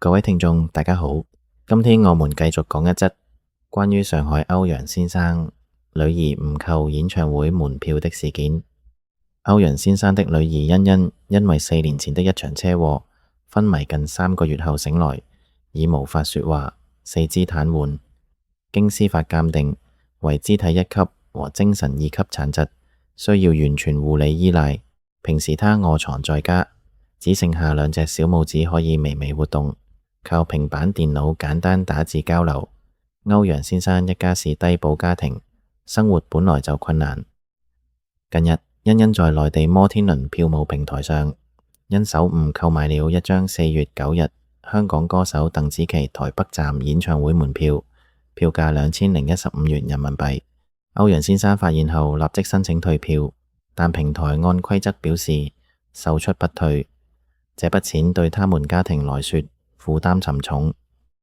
各位聽眾大家好，今天我們繼續講一則關於上海歐陽先生女兒誤購演唱會門票的事件。歐陽先生的女兒欣欣因為4年前的一場車禍昏迷近3個月後醒來，已無法說話，四肢癱瘓，經司法鑑定為肢體1級和精神2級殘疾，需要完全護理依賴。平時他臥床在家，只剩下2隻小拇指可以微微活動，靠平板電腦簡單打字交流。歐陽先生一家是低保家庭，生活本來就困難。近日，欣欣在內地摩天輪票務平台上因手誤購買了一張4月9日香港歌手鄧紫棋台北站演唱會門票，票價2015元人民幣。歐陽先生發現後立即申請退票，但平台按規則表示售出不退，這筆錢對他們家庭來說負擔沉重。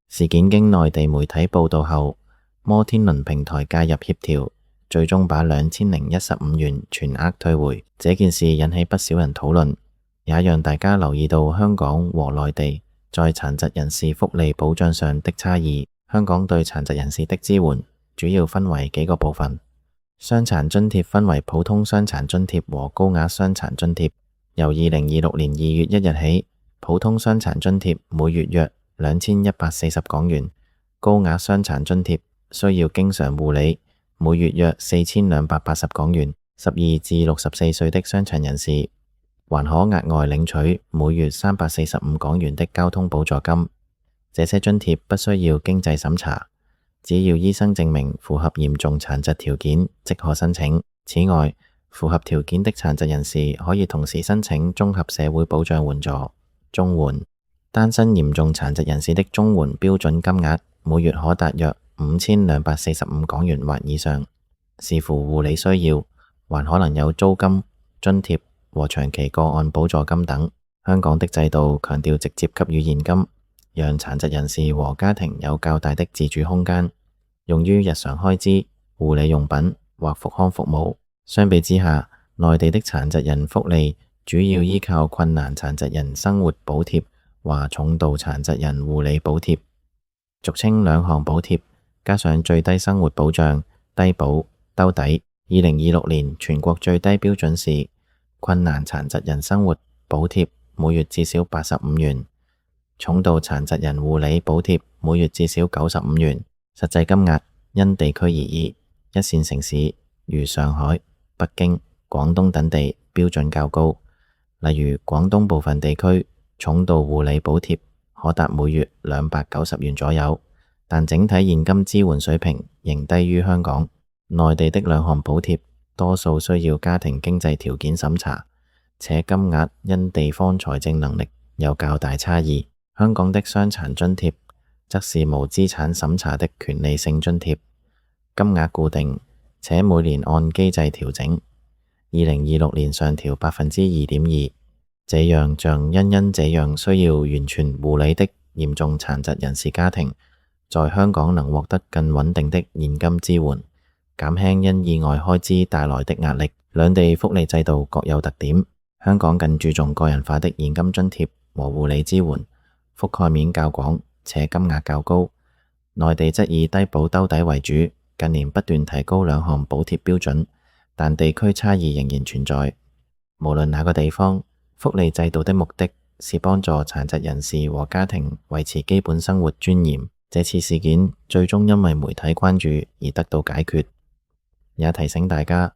事件經內地媒體報道後，摩天輪平台介入協調，最終把2015元全額退回。這件事引起不少人討論，也讓大家留意到香港和內地在殘疾人士福利保障上的差異。香港對殘疾人士的支援主要分為幾個部分。傷殘津貼分為普通傷殘津貼和高額傷殘津貼。由2026年2月1日起，普通傷殘津貼每月約2140港元，高額傷殘津貼需要經常護理，每月約4280港元。12至64歲的傷殘人士還可額外領取每月345港元的交通補助金。這些津貼不需要經濟審查，只要醫生證明符合嚴重殘疾條件即可申請。此外，符合條件的殘疾人士可以同時申請綜合社會保障援助綜援。單身嚴重殘疾人士的綜援標準金額每月可達約5245港元或以上，視乎護理需要，還可能有租金津貼和長期個案補助金等。香港的制度強調直接給予現金，讓殘疾人士和家庭有較大的自主空間，用於日常開支、護理用品或復康服務。相比之下，內地的殘疾人福利主要依靠困難殘疾人生活補貼或重度殘疾人護理補貼，俗稱2項補貼，加上最低生活保障低保兜底。2026年全國最低標準是困難殘疾人生活補貼每月至少85元，重度殘疾人護理補貼每月至少95元。實際金額因地區而異，一線城市如上海、北京、廣東等地標準較高，例如廣東部分地區重度護理補貼可達每月290元左右，但整體現金支援水平仍低於香港。內地的2項補貼多數需要家庭經濟條件審查，且金額因地方財政能力有較大差異。香港的傷殘津貼則是無資產審查的權利性津貼，金額固定，且每年按機制調整。2026年上調2.2%，這樣像欣欣這樣需要完全護理的嚴重殘疾人士家庭，在香港能獲得更穩定的現金支援，減輕因意外開支帶來的壓力。兩地福利制度各有特點，香港更注重個人化的現金津貼和護理支援，覆蓋面較廣且金額較高。內地則以低保兜底為主，近年不斷提高2項補貼標準，但地區差異仍然存在。無論哪個地方，福利制度的目的是幫助殘疾人士和家庭維持基本生活尊嚴。這次事件最終因為媒體關注而得到解決，也提醒大家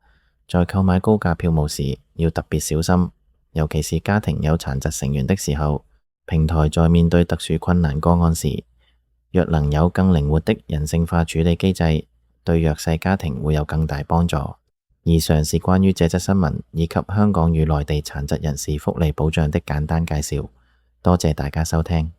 在購買高價票務時要特別小心，尤其是家庭有殘疾成員的時候。平台在面對特殊困難個案時，若能有更靈活的人性化處理機制，對弱勢家庭會有更大幫助。以上是關於這則新聞以及香港與內地殘疾人士福利保障的簡單介紹，多謝大家收聽。